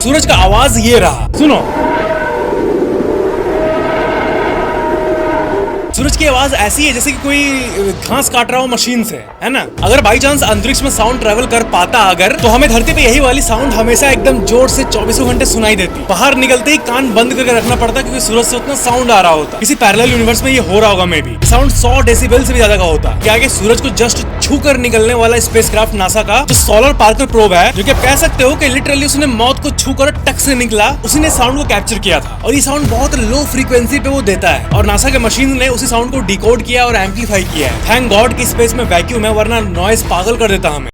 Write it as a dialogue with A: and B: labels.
A: सूरज का आवाज ये रहा, सुनो। सूरज की आवाज ऐसी है जैसे कि कोई घास काट रहा हो मशीन से, है ना। अगर बाई चांस अंतरिक्ष में साउंड ट्रेवल कर पाता अगर, तो हमें धरती पे यही वाली साउंड हमेशा एकदम जोर से 24 घंटे सुनाई देती। बाहर निकलते ही कान बंद करके रखना पड़ता क्योंकि सूरज से उतना साउंड आ रहा होता। किसी पैरेलल यूनिवर्स में ये हो रहा होगा, मे बी साउंड 100 डेसिबल से भी ज्यादा का होता। क्या आगे सूरज को जस्ट छू कर निकलने वाला स्पेसक्राफ्ट नासा का जो सोलर पार्कर प्रोब है, जो कि आप कह सकते हो कि लिटरली उसने मौत को छू कर टक से निकला, उसी ने साउंड को कैप्चर किया था। और ये साउंड बहुत लो फ्रीक्वेंसी पे वो देता है और नासा के मशीन ने उसी साउंड को डिकोड किया और एम्पलीफाई किया है। थैंक गॉड कि स्पेस में वैक्यूम है, वरना नॉइज पागल कर देता हमें।